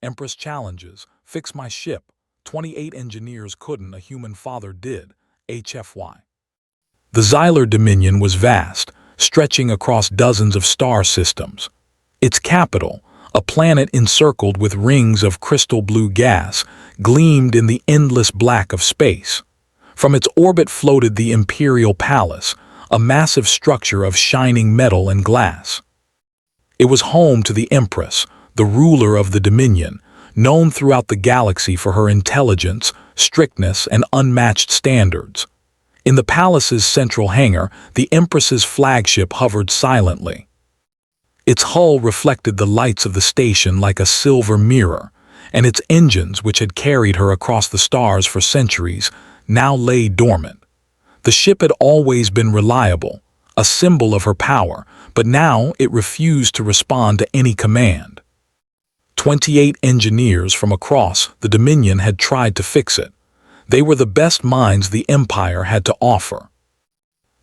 Empress challenges, fix my ship. 28 engineers couldn't, a human father did. HFY. The Xylar Dominion was vast, stretching across dozens of star systems. Its capital, a planet encircled with rings of crystal blue gas, gleamed in the endless black of space. From its orbit floated the Imperial Palace, a massive structure of shining metal and glass. It was home to the Empress, the ruler of the Dominion, known throughout the galaxy for her intelligence, strictness, and unmatched standards. In the palace's central hangar, the Empress's flagship hovered silently. Its hull reflected the lights of the station like a silver mirror, and its engines, which had carried her across the stars for centuries, now lay dormant. The ship had always been reliable, a symbol of her power, but now it refused to respond to any command. 28 engineers from across the Dominion had tried to fix it. They were the best minds the Empire had to offer.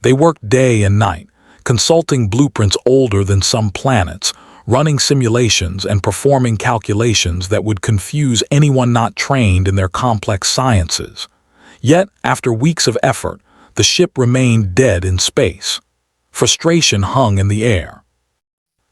They worked day and night, consulting blueprints older than some planets, running simulations and performing calculations that would confuse anyone not trained in their complex sciences. Yet, after weeks of effort, the ship remained dead in space. Frustration hung in the air.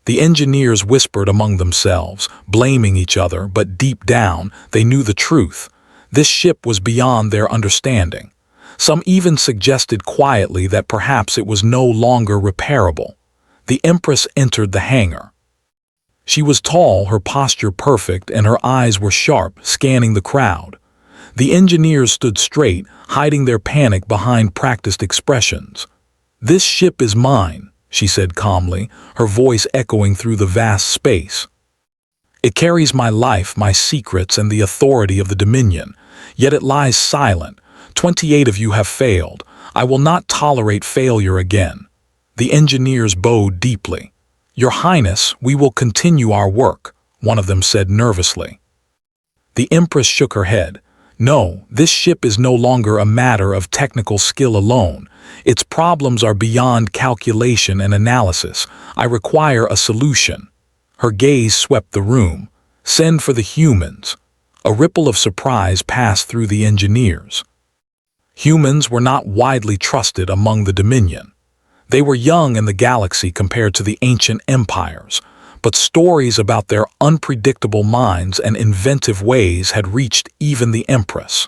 The engineers whispered among themselves, blaming each other, but deep down, they knew the truth. This ship was beyond their understanding. Some even suggested quietly that perhaps it was no longer repairable. The Empress entered the hangar. She was tall, her posture perfect, and her eyes were sharp, scanning the crowd. The engineers stood straight, hiding their panic behind practiced expressions. "This ship is mine," she said calmly, her voice echoing through the vast space. "It carries my life, my secrets, and the authority of the Dominion, yet it lies silent. 28 of you have failed. I will not tolerate failure again." The engineers bowed deeply. "Your Highness, we will continue our work," one of them said nervously. The Empress shook her head. "No, this ship is no longer a matter of technical skill alone. Its problems are beyond calculation and analysis. I require a solution." Her gaze swept the room. "Send for the humans." A ripple of surprise passed through the engineers. Humans were not widely trusted among the Dominion. They were young in the galaxy compared to the ancient empires, but stories about their unpredictable minds and inventive ways had reached even the Empress.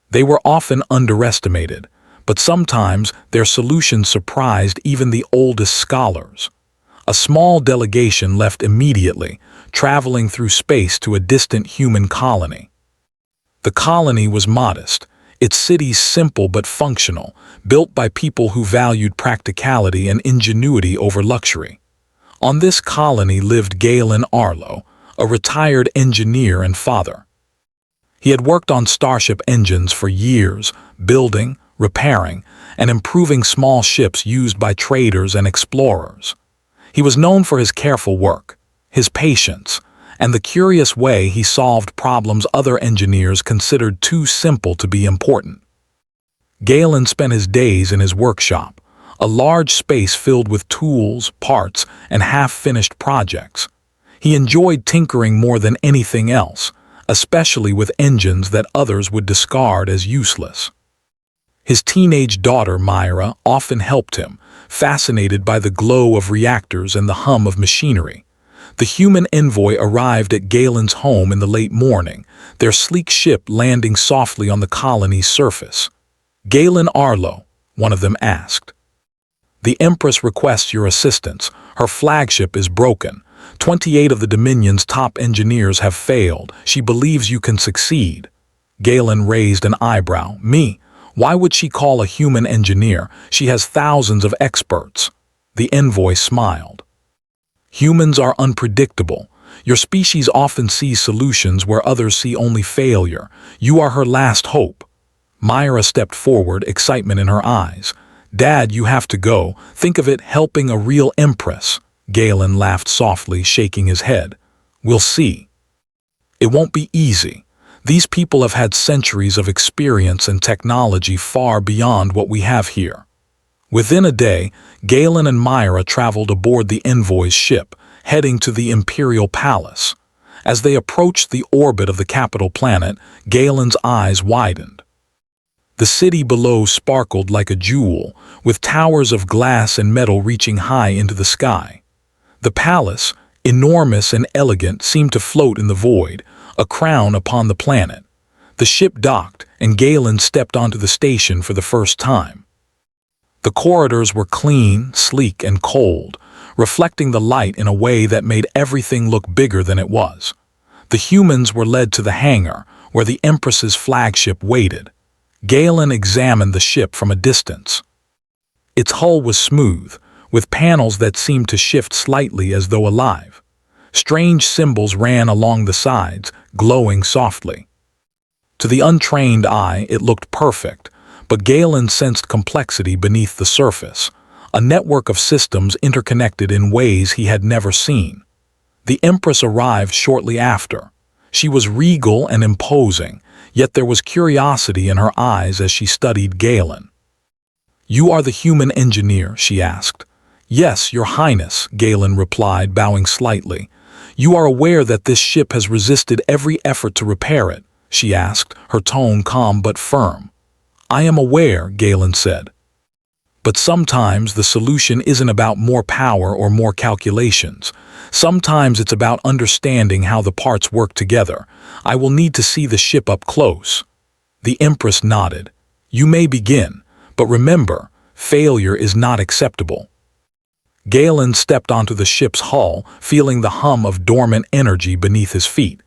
They were often underestimated, but sometimes their solutions surprised even the oldest scholars. A small delegation left immediately, traveling through space to a distant human colony. The colony was modest, its cities simple but functional, built by people who valued practicality and ingenuity over luxury. On this colony lived Galen Arlo, a retired engineer and father. He had worked on starship engines for years, building, repairing, and improving small ships used by traders and explorers. He was known for his careful work, his patience, and the curious way he solved problems other engineers considered too simple to be important. Galen spent his days in his workshop, a large space filled with tools, parts, and half-finished projects. He enjoyed tinkering more than anything else, especially with engines that others would discard as useless. His teenage daughter, Myra, often helped him, fascinated by the glow of reactors and the hum of machinery. The human envoy arrived at Galen's home in the late morning, their sleek ship landing softly on the colony's surface. "Galen Arlo," one of them asked. "The Empress requests your assistance. Her flagship is broken. 28 of the Dominion's top engineers have failed. She believes you can succeed." Galen raised an eyebrow. "Me? Why would she call a human engineer? She has thousands of experts." The envoy smiled. "Humans are unpredictable. Your species often sees solutions where others see only failure. You are her last hope." Myra stepped forward, excitement in her eyes. "Dad, you have to go. Think of it, helping a real Empress." Galen laughed softly, shaking his head. "We'll see. It won't be easy. These people have had centuries of experience and technology far beyond what we have here." Within a day, Galen and Myra traveled aboard the envoy's ship, heading to the Imperial Palace. As they approached the orbit of the capital planet, Galen's eyes widened. The city below sparkled like a jewel, with towers of glass and metal reaching high into the sky. The palace, enormous and elegant, seemed to float in the void, a crown upon the planet. The ship docked, and Galen stepped onto the station for the first time. The corridors were clean, sleek, and cold, reflecting the light in a way that made everything look bigger than it was. The humans were led to the hangar, where the Empress's flagship waited. Galen examined the ship from a distance. Its hull was smooth, with panels that seemed to shift slightly as though alive. Strange symbols ran along the sides, glowing softly. To the untrained eye, it looked perfect, but Galen sensed complexity beneath the surface, a network of systems interconnected in ways he had never seen. The Empress arrived shortly after. She was regal and imposing, yet there was curiosity in her eyes as she studied Galen. "You are the human engineer?" she asked. "Yes, Your Highness," Galen replied, bowing slightly. "You are aware that this ship has resisted every effort to repair it?" she asked, her tone calm but firm. "I am aware," Galen said. "But sometimes the solution isn't about more power or more calculations. Sometimes it's about understanding how the parts work together. I will need to see the ship up close." The Empress nodded. "You may begin, but remember, failure is not acceptable." Galen stepped onto the ship's hull, feeling the hum of dormant energy beneath his feet.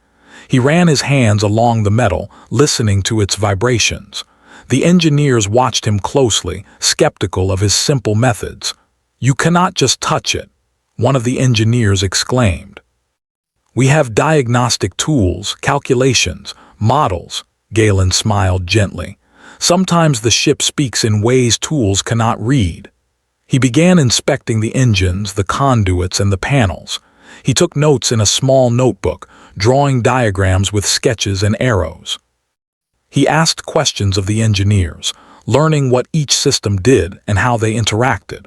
He ran his hands along the metal, listening to its vibrations. The engineers watched him closely, skeptical of his simple methods. "You cannot just touch it," one of the engineers exclaimed. "We have diagnostic tools, calculations, models," Galen smiled gently. "Sometimes the ship speaks in ways tools cannot read." He began inspecting the engines, the conduits, and the panels. He took notes in a small notebook, drawing diagrams with sketches and arrows. He asked questions of the engineers, learning what each system did and how they interacted.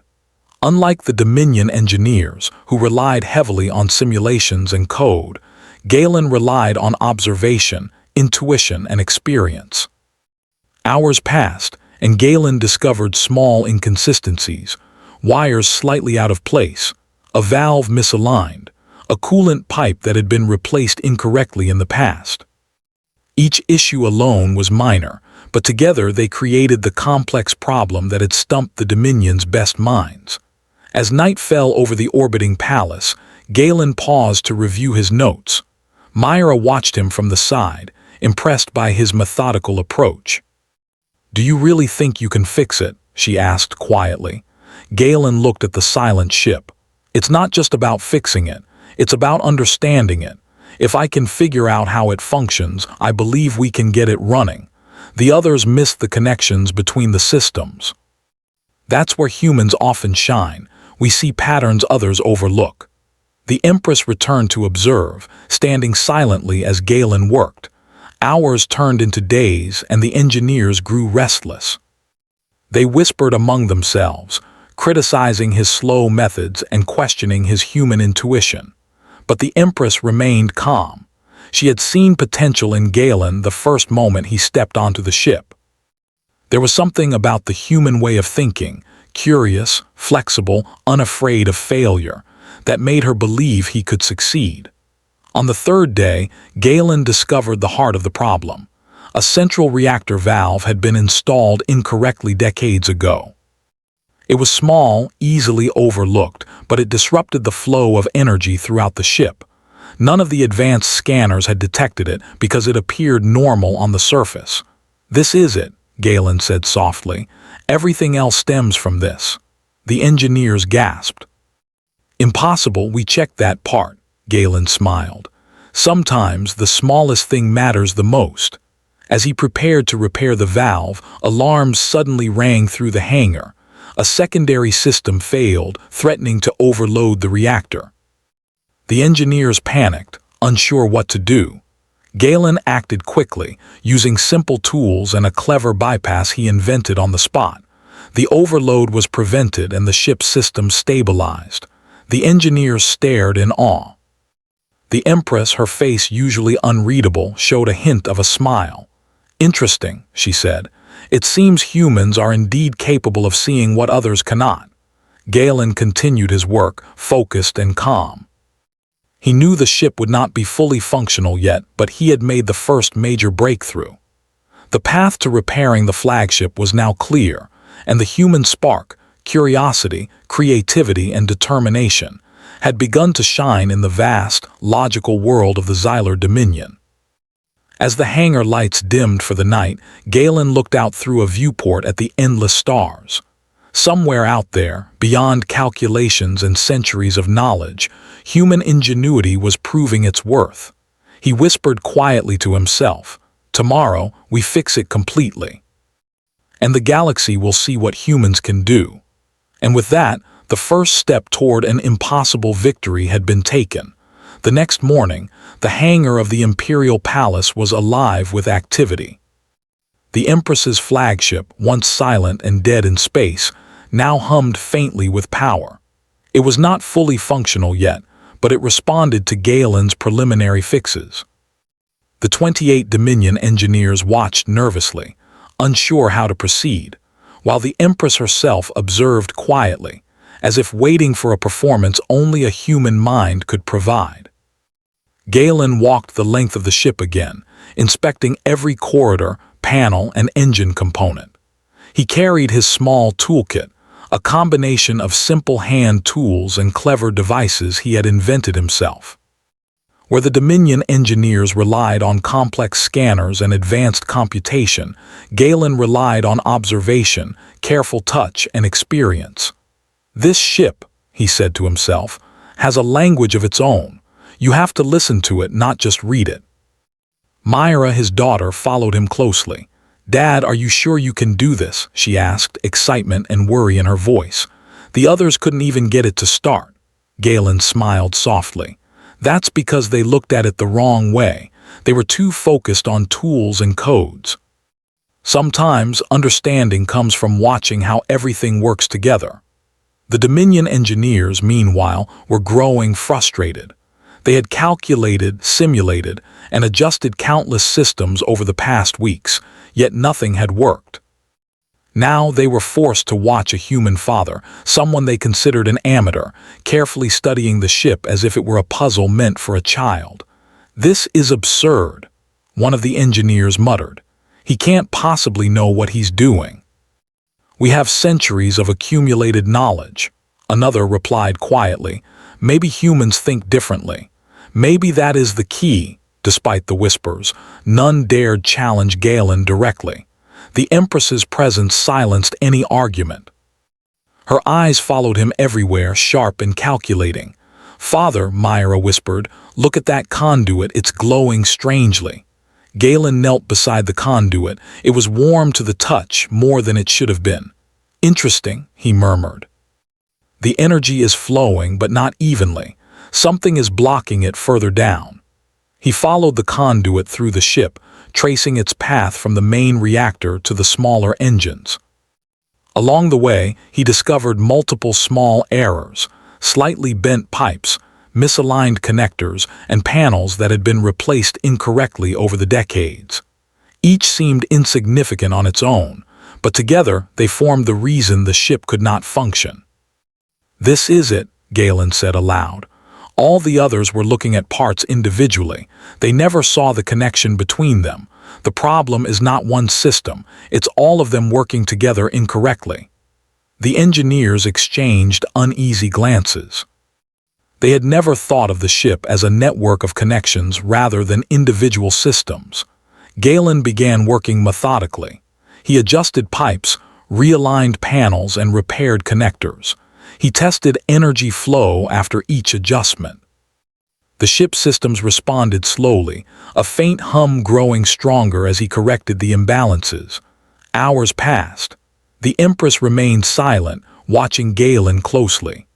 Unlike the Dominion engineers, who relied heavily on simulations and code, Galen relied on observation, intuition, and experience. Hours passed, and Galen discovered small inconsistencies: wires slightly out of place, a valve misaligned, a coolant pipe that had been replaced incorrectly in the past. Each issue alone was minor, but together they created the complex problem that had stumped the Dominion's best minds. As night fell over the orbiting palace, Galen paused to review his notes. Myra watched him from the side, impressed by his methodical approach. "Do you really think you can fix it?" she asked quietly. Galen looked at the silent ship. "It's not just about fixing it, it's about understanding it. If I can figure out how it functions, I believe we can get it running. The others miss the connections between the systems. That's where humans often shine. We see patterns others overlook." The Empress returned to observe, standing silently as Galen worked. Hours turned into days, and the engineers grew restless. They whispered among themselves, criticizing his slow methods and questioning his human intuition. But the Empress remained calm. She had seen potential in Galen the first moment he stepped onto the ship. There was something about the human way of thinking, curious, flexible, unafraid of failure, that made her believe he could succeed. On the third day, Galen discovered the heart of the problem. A central reactor valve had been installed incorrectly decades ago. It was small, easily overlooked, but it disrupted the flow of energy throughout the ship. None of the advanced scanners had detected it because it appeared normal on the surface. "This is it," Galen said softly. "Everything else stems from this." The engineers gasped. "Impossible, we checked that part," Galen smiled. "Sometimes the smallest thing matters the most." As he prepared to repair the valve, alarms suddenly rang through the hangar. A secondary system failed, threatening to overload the reactor. The engineers panicked, unsure what to do. Galen acted quickly, using simple tools and a clever bypass he invented on the spot. The overload was prevented and the ship's system stabilized. The engineers stared in awe. The Empress, her face usually unreadable, showed a hint of a smile. "Interesting," she said. "It seems humans are indeed capable of seeing what others cannot." Galen continued his work, focused and calm. He knew the ship would not be fully functional yet, but he had made the first major breakthrough. The path to repairing the flagship was now clear, and the human spark, curiosity, creativity, and determination had begun to shine in the vast, logical world of the Xylar Dominion. As the hangar lights dimmed for the night, Galen looked out through a viewport at the endless stars. Somewhere out there, beyond calculations and centuries of knowledge, human ingenuity was proving its worth. He whispered quietly to himself, "Tomorrow, we fix it completely. And the galaxy will see what humans can do." And with that, the first step toward an impossible victory had been taken. The next morning, the hangar of the Imperial Palace was alive with activity. The Empress's flagship, once silent and dead in space, now hummed faintly with power. It was not fully functional yet, but it responded to Galen's preliminary fixes. The 28 Dominion engineers watched nervously, unsure how to proceed, while the Empress herself observed quietly, as if waiting for a performance only a human mind could provide. Galen walked the length of the ship again, inspecting every corridor, panel, and engine component. He carried his small toolkit, a combination of simple hand tools and clever devices he had invented himself. Where the Dominion engineers relied on complex scanners and advanced computation, Galen relied on observation, careful touch, and experience. "This ship," he said to himself, "has a language of its own. You have to listen to it, not just read it." Myra, his daughter, followed him closely. "Dad, are you sure you can do this?" she asked, excitement and worry in her voice. "The others couldn't even get it to start." Galen smiled softly. "That's because they looked at it the wrong way. They were too focused on tools and codes. Sometimes understanding comes from watching how everything works together." The Dominion engineers, meanwhile, were growing frustrated. They had calculated, simulated, and adjusted countless systems over the past weeks, yet nothing had worked. Now they were forced to watch a human father, someone they considered an amateur, carefully studying the ship as if it were a puzzle meant for a child. "This is absurd," one of the engineers muttered. "He can't possibly know what he's doing." "We have centuries of accumulated knowledge," another replied quietly. "Maybe humans think differently. Maybe that is the key." Despite the whispers, none dared challenge Galen directly. The Empress's presence silenced any argument. Her eyes followed him everywhere, sharp and calculating. "Father," Myra whispered, "look at that conduit, it's glowing strangely." Galen knelt beside the conduit. It was warm to the touch, more than it should have been. "Interesting," he murmured. "The energy is flowing, but not evenly. Something is blocking it further down." He followed the conduit through the ship, tracing its path from the main reactor to the smaller engines. Along the way, he discovered multiple small errors, slightly bent pipes, misaligned connectors, and panels that had been replaced incorrectly over the decades. Each seemed insignificant on its own, but together they formed the reason the ship could not function. "This is it," Galen said aloud. All the others were looking at parts individually. They never saw the connection between them. The problem is not one system, it's all of them working together incorrectly. The engineers exchanged uneasy glances. They had never thought of the ship as a network of connections rather than individual systems. Galen began working methodically. He adjusted pipes, realigned panels, and repaired connectors. He tested energy flow after each adjustment. The ship's systems responded slowly, a faint hum growing stronger as he corrected the imbalances. Hours passed. The Empress remained silent, watching Galen closely.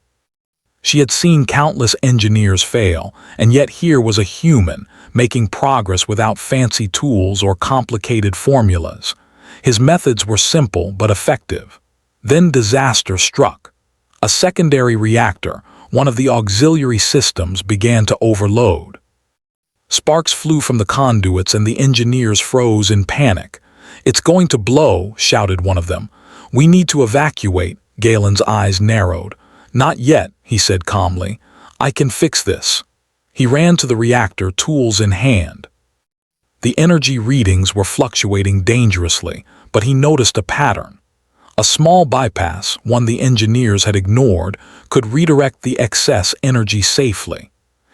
She had seen countless engineers fail, and yet here was a human, making progress without fancy tools or complicated formulas. His methods were simple but effective. Then disaster struck. A secondary reactor, one of the auxiliary systems, began to overload. Sparks flew from the conduits and the engineers froze in panic. "It's going to blow," shouted one of them. "We need to evacuate." Galen's eyes narrowed. "Not yet," he said calmly. "I can fix this." He ran to the reactor, tools in hand. The energy readings were fluctuating dangerously, but he noticed a pattern. A small bypass, one the engineers had ignored, could redirect the excess energy safely.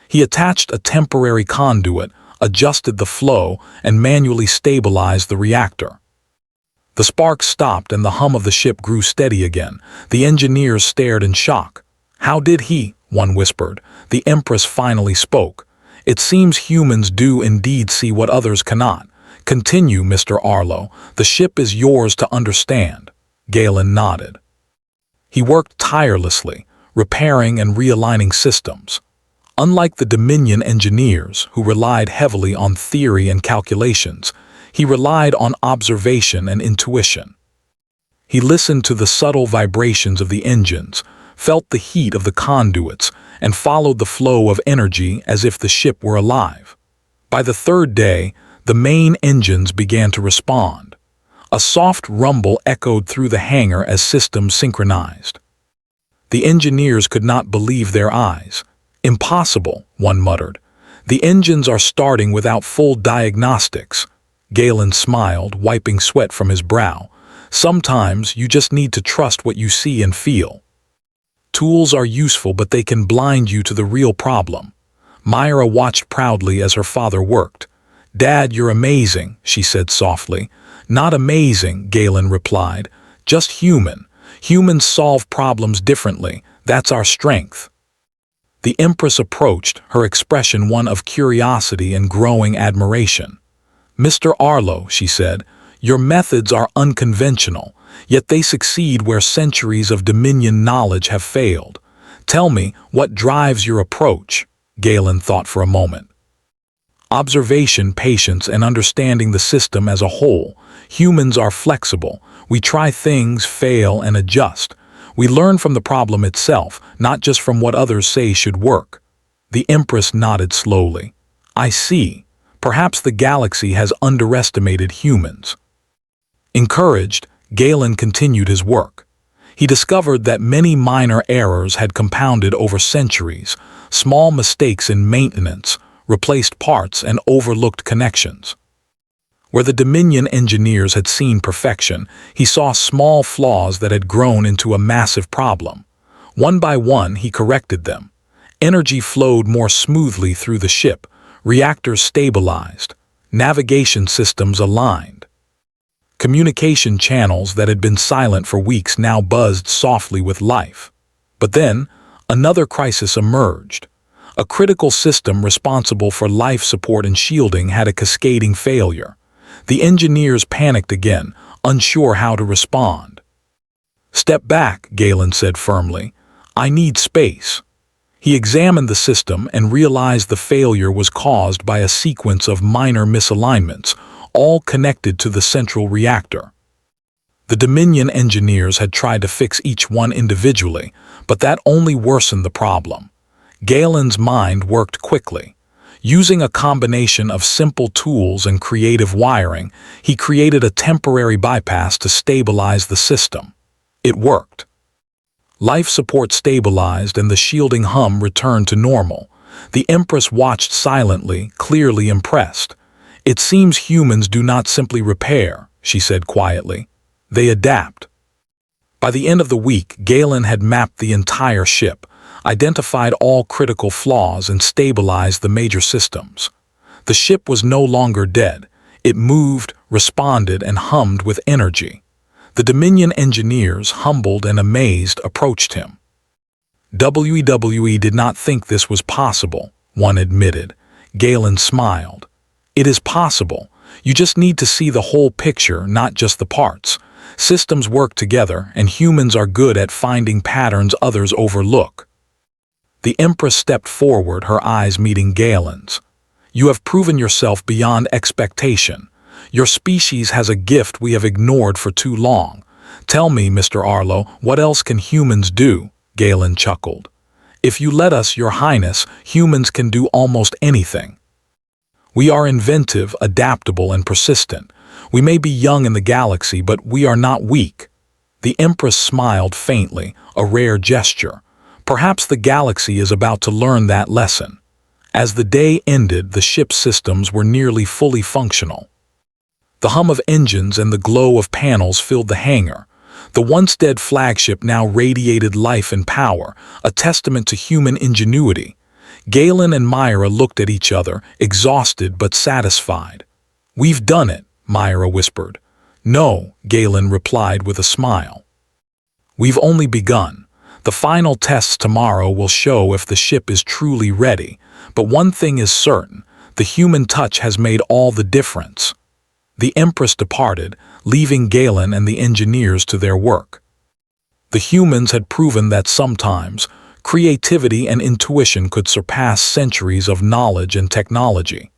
He attached a temporary conduit, adjusted the flow, and manually stabilized the reactor. The sparks stopped and the hum of the ship grew steady again. The engineers stared in shock. "How did he?" one whispered. The Empress finally spoke. "It seems humans do indeed see what others cannot. Continue, Mr. Arlo. The ship is yours to understand." Galen nodded. He worked tirelessly, repairing and realigning systems. Unlike the Dominion engineers, who relied heavily on theory and calculations, he relied on observation and intuition. He listened to the subtle vibrations of the engines, felt the heat of the conduits, and followed the flow of energy as if the ship were alive. By the third day, the main engines began to respond. A soft rumble echoed through the hangar as systems synchronized. The engineers could not believe their eyes. "Impossible," one muttered. "The engines are starting without full diagnostics." Galen smiled, wiping sweat from his brow. "Sometimes you just need to trust what you see and feel. Tools are useful, but they can blind you to the real problem." Myra watched proudly as her father worked. "Dad, you're amazing," she said softly. "Not amazing," Galen replied. "Just human. Humans solve problems differently. That's our strength." The Empress approached, her expression one of curiosity and growing admiration. "Mr. Arlo," she said, "your methods are unconventional, yet they succeed where centuries of Dominion knowledge have failed. Tell me, what drives your approach?" Galen thought for a moment. "Observation, patience, and understanding the system as a whole. Humans are flexible. We try things, fail, and adjust. We learn from the problem itself, not just from what others say should work." The Empress nodded slowly. "I see. Perhaps the galaxy has underestimated humans." Encouraged, Galen continued his work. He discovered that many minor errors had compounded over centuries, small mistakes in maintenance, replaced parts, and overlooked connections. Where the Dominion engineers had seen perfection, he saw small flaws that had grown into a massive problem. One by one, he corrected them. Energy flowed more smoothly through the ship, reactors stabilized, navigation systems aligned. Communication channels that had been silent for weeks now buzzed softly with life. But then, another crisis emerged. A critical system responsible for life support and shielding had a cascading failure. The engineers panicked again, unsure how to respond. "Step back," Galen said firmly. "I need space." He examined the system and realized the failure was caused by a sequence of minor misalignments, all connected to the central reactor. The Dominion engineers had tried to fix each one individually, but that only worsened the problem. Galen's mind worked quickly. Using a combination of simple tools and creative wiring, he created a temporary bypass to stabilize the system. It worked. Life support stabilized and the shielding hum returned to normal. The Empress watched silently, clearly impressed. "It seems humans do not simply repair," she said quietly. "They adapt." By the end of the week, Galen had mapped the entire ship, identified all critical flaws, and stabilized the major systems. The ship was no longer dead. It moved, responded, and hummed with energy. The Dominion engineers, humbled and amazed, approached him. "WWE did not think this was possible," one admitted. Galen smiled. "It is possible. You just need to see the whole picture, not just the parts. Systems work together, and humans are good at finding patterns others overlook." The Empress stepped forward, her eyes meeting Galen's. "You have proven yourself beyond expectation. Your species has a gift we have ignored for too long. Tell me, Mr. Arlo, what else can humans do?" Galen chuckled. "If you let us, Your Highness, humans can do almost anything." We are inventive, adaptable, and persistent. We may be young in the galaxy, but we are not weak." The Empress smiled faintly, a rare gesture. Perhaps the galaxy is about to learn that lesson. As the day ended, the ship's systems were nearly fully functional. The hum of engines and the glow of panels filled the hangar. The once dead flagship now radiated life and power, a testament to human ingenuity. Galen and Myra looked at each other, exhausted but satisfied. "We've done it," Myra whispered. "No," Galen replied with a smile. "We've only begun. The final tests tomorrow will show if the ship is truly ready. But one thing is certain, the human touch has made all the difference." The Empress departed, leaving Galen and the engineers to their work. The humans had proven that sometimes creativity and intuition could surpass centuries of knowledge and technology.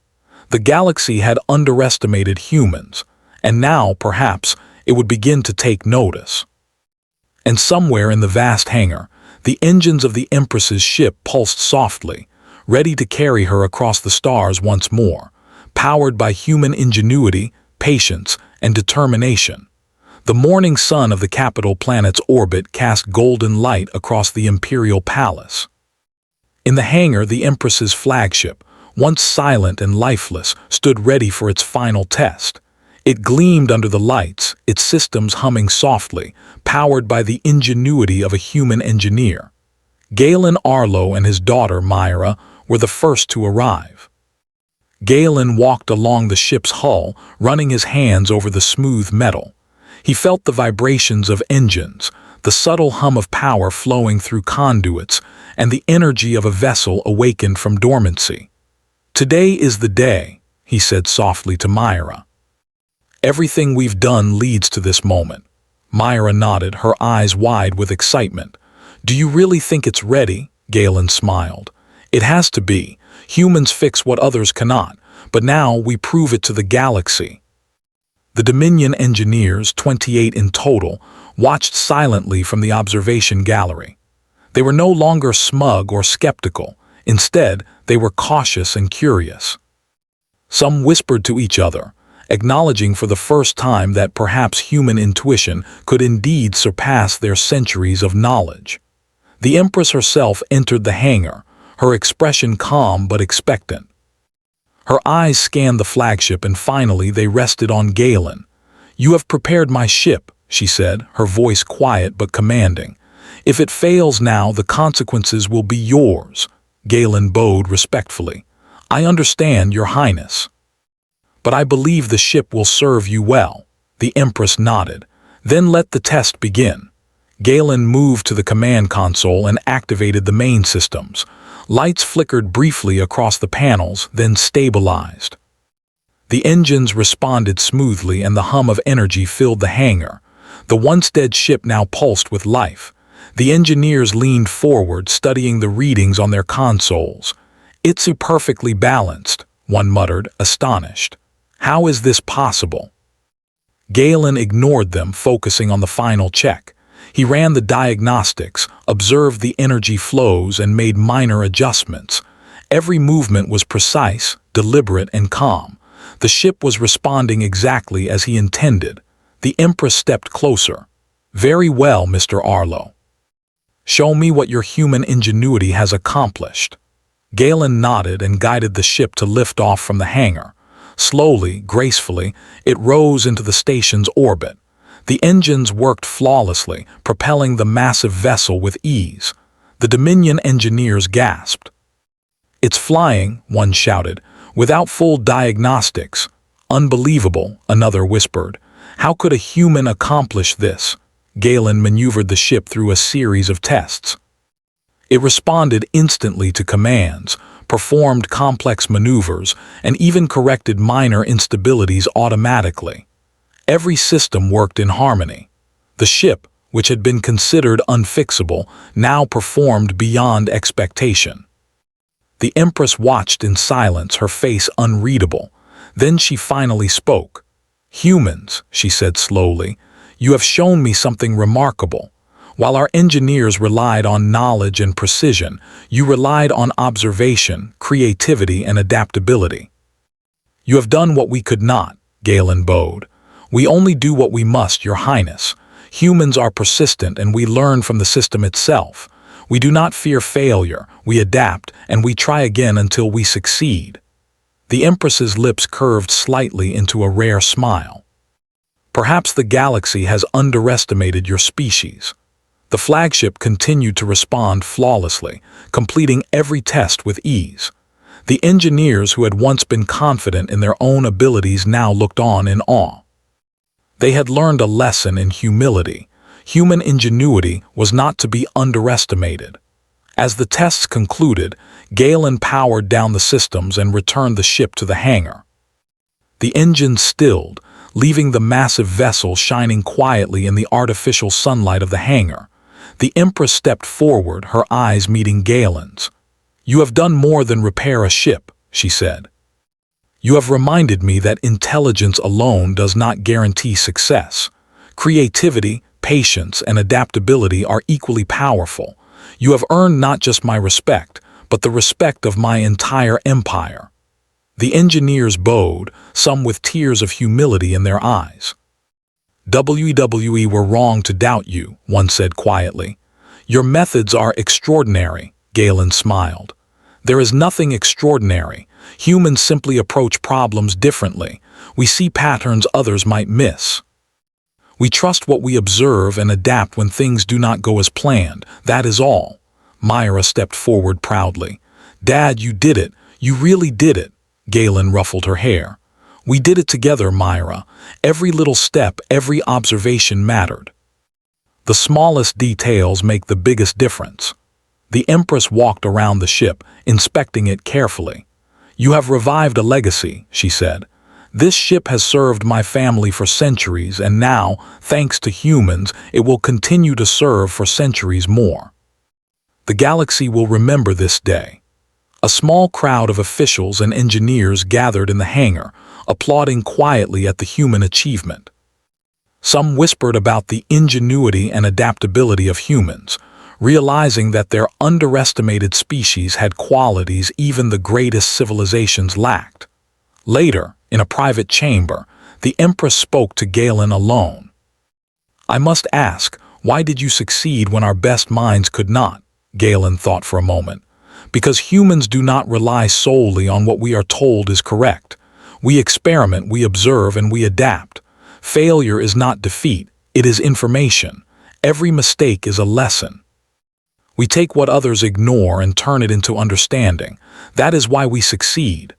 The galaxy had underestimated humans, and now, perhaps, it would begin to take notice. And somewhere in the vast hangar, the engines of the Empress's ship pulsed softly, ready to carry her across the stars once more, powered by human ingenuity, patience, and determination. The morning sun of the capital planet's orbit cast golden light across the Imperial Palace. In the hangar, the Empress's flagship, once silent and lifeless, stood ready for its final test. It gleamed under the lights, its systems humming softly, powered by the ingenuity of a human engineer. Galen Arlo and his daughter Myra were the first to arrive. Galen walked along the ship's hull, running his hands over the smooth metal. He felt the vibrations of engines, the subtle hum of power flowing through conduits, and the energy of a vessel awakened from dormancy. "Today is the day," he said softly to Myra. "Everything we've done leads to this moment." Myra nodded, her eyes wide with excitement. "Do you really think it's ready?" Galen smiled. "It has to be. Humans fix what others cannot, but now we prove it to the galaxy." The Dominion engineers, 28 in total, watched silently from the observation gallery. They were no longer smug or skeptical. Instead, they were cautious and curious. Some whispered to each other, acknowledging for the first time that perhaps human intuition could indeed surpass their centuries of knowledge. The Empress herself entered the hangar, her expression calm but expectant. Her eyes scanned the flagship and finally they rested on Galen. "You have prepared my ship," she said, her voice quiet but commanding. "If it fails now, the consequences will be yours." Galen bowed respectfully. "I understand, Your Highness. But I believe the ship will serve you well." The Empress nodded. "Then let the test begin." Galen moved to the command console and activated the main systems. Lights flickered briefly across the panels, then stabilized. The engines responded smoothly and the hum of energy filled the hangar. The once dead ship now pulsed with life. The engineers leaned forward, studying the readings on their consoles. "It's perfectly balanced," one muttered, astonished. "How is this possible?" Galen ignored them, focusing on the final check. He ran the diagnostics, observed the energy flows, and made minor adjustments. Every movement was precise, deliberate, and calm. The ship was responding exactly as he intended. The Empress stepped closer. "Very well, Mr. Arlo. Show me what your human ingenuity has accomplished." Galen nodded and guided the ship to lift off from the hangar. Slowly, gracefully, it rose into the station's orbit. The engines worked flawlessly, propelling the massive vessel with ease. The Dominion engineers gasped. "It's flying," one shouted, "without full diagnostics." "Unbelievable," another whispered. "How could a human accomplish this?" Galen maneuvered the ship through a series of tests. It responded instantly to commands, performed complex maneuvers, and even corrected minor instabilities automatically. Every system worked in harmony. The ship, which had been considered unfixable, now performed beyond expectation. The Empress watched in silence, her face unreadable. Then she finally spoke. "Humans," she said slowly, "you have shown me something remarkable. While our engineers relied on knowledge and precision, you relied on observation, creativity, and adaptability. You have done what we could not, Galen bowed. We only do what we must, Your Highness. Humans are persistent and we learn from the system itself. We do not fear failure, we adapt, and we try again until we succeed. The Empress's lips curved slightly into a rare smile. Perhaps the galaxy has underestimated your species. The flagship continued to respond flawlessly, completing every test with ease. The engineers who had once been confident in their own abilities now looked on in awe. They had learned a lesson in humility. Human ingenuity was not to be underestimated. As the tests concluded, Galen powered down the systems and returned the ship to the hangar. The engines stilled, leaving the massive vessel shining quietly in the artificial sunlight of the hangar. The Empress stepped forward, her eyes meeting Galen's. "You have done more than repair a ship," she said. "You have reminded me that intelligence alone does not guarantee success. Creativity, patience, and adaptability are equally powerful. You have earned not just my respect, but the respect of my entire empire." The engineers bowed, some with tears of humility in their eyes. "WWE were wrong to doubt you," one said quietly. "Your methods are extraordinary," Galen smiled. "There is nothing extraordinary. Humans simply approach problems differently. We see patterns others might miss. We trust what we observe and adapt when things do not go as planned. That is all." Myra stepped forward proudly. "Dad, you did it. You really did it." Galen ruffled her hair. "We did it together, Myra. Every little step, every observation mattered. The smallest details make the biggest difference." The Empress walked around the ship, inspecting it carefully. "You have revived a legacy," she said. "This ship has served my family for centuries, and now, thanks to humans, it will continue to serve for centuries more. The galaxy will remember this day." A small crowd of officials and engineers gathered in the hangar, applauding quietly at the human achievement. Some whispered about the ingenuity and adaptability of humans, realizing that their underestimated species had qualities even the greatest civilizations lacked. Later, in a private chamber, the Empress spoke to Galen alone. "I must ask, why did you succeed when our best minds could not?" Galen thought for a moment. "Because humans do not rely solely on what we are told is correct. We experiment, we observe, and we adapt. Failure is not defeat, it is information. Every mistake is a lesson. We take what others ignore and turn it into understanding. That is why we succeed."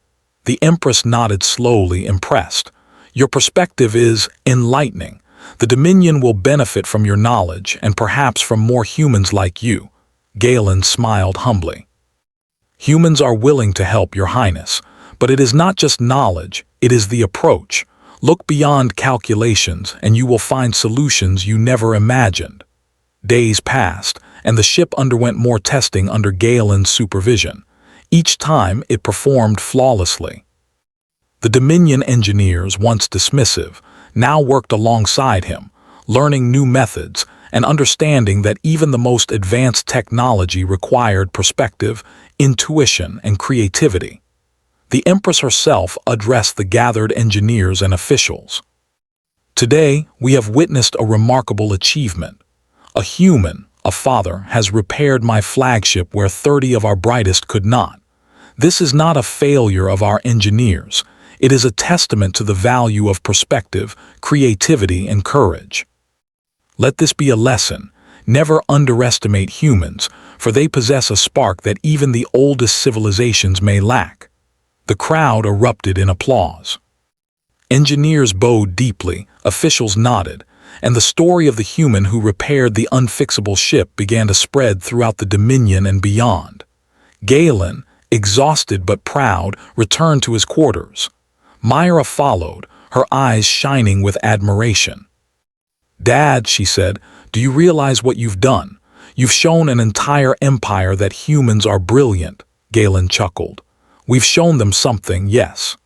The Empress nodded slowly, impressed. "Your perspective is enlightening. The Dominion will benefit from your knowledge, and perhaps from more humans like you." Galen smiled humbly. "Humans are willing to help, Your Highness, but it is not just knowledge, it is the approach. Look beyond calculations, and you will find solutions you never imagined." Days passed, and the ship underwent more testing under Galen's supervision. Each time, it performed flawlessly. The Dominion engineers, once dismissive, now worked alongside him, learning new methods and understanding that even the most advanced technology required perspective, intuition, and creativity. The Empress herself addressed the gathered engineers and officials. "Today, we have witnessed a remarkable achievement. A human, a father, has repaired my flagship where 30 of our brightest could not. This is not a failure of our engineers. It is a testament to the value of perspective, creativity, and courage. Let this be a lesson. Never underestimate humans, for they possess a spark that even the oldest civilizations may lack." The crowd erupted in applause. Engineers bowed deeply, officials nodded, and the story of the human who repaired the unfixable ship began to spread throughout the Dominion and beyond. Galen, exhausted but proud, returned to his quarters. Myra followed, her eyes shining with admiration. "Dad," she said, "do you realize what you've done? You've shown an entire empire that humans are brilliant." Galen chuckled. "We've shown them something, yes.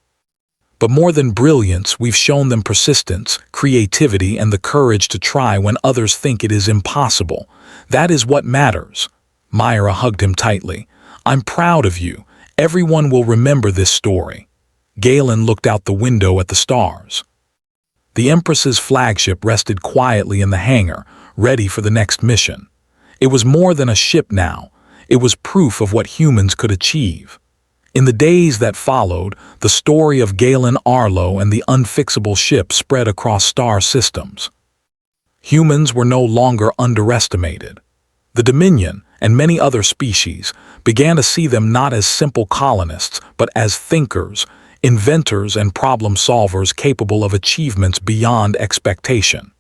But more than brilliance, we've shown them persistence, creativity, and the courage to try when others think it is impossible. That is what matters." Myra hugged him tightly. "I'm proud of you. Everyone will remember this story." Galen looked out the window at the stars. The Empress's flagship rested quietly in the hangar, ready for the next mission. It was more than a ship now. It was proof of what humans could achieve. In the days that followed, the story of Galen Arlo and the unfixable ship spread across star systems. Humans were no longer underestimated. The Dominion, and many other species, began to see them not as simple colonists, but as thinkers, inventors, and problem solvers capable of achievements beyond expectation.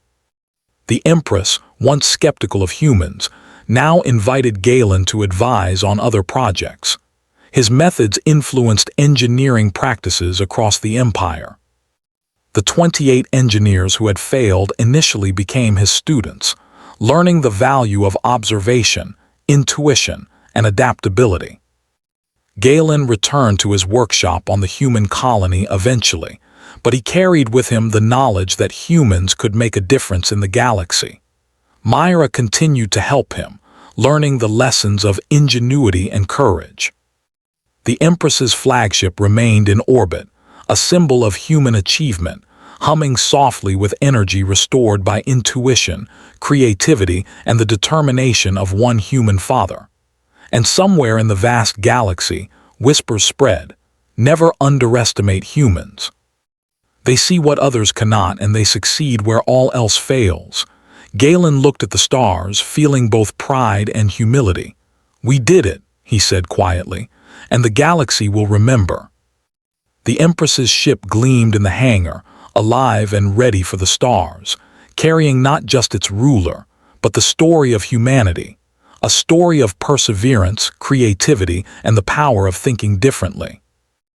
The Empress, once skeptical of humans, now invited Galen to advise on other projects. His methods influenced engineering practices across the empire. The 28 engineers who had failed initially became his students, learning the value of observation, intuition, and adaptability. Galen returned to his workshop on the human colony eventually, but he carried with him the knowledge that humans could make a difference in the galaxy. Myra continued to help him, learning the lessons of ingenuity and courage. The Empress's flagship remained in orbit, a symbol of human achievement, humming softly with energy restored by intuition, creativity, and the determination of one human father. And somewhere in the vast galaxy, whispers spread, never underestimate humans. They see what others cannot, and they succeed where all else fails. Galen looked at the stars, feeling both pride and humility. "We did it," he said quietly, "and the galaxy will remember." The Empress's ship gleamed in the hangar, alive and ready for the stars, carrying not just its ruler, but the story of humanity, a story of perseverance, creativity, and the power of thinking differently.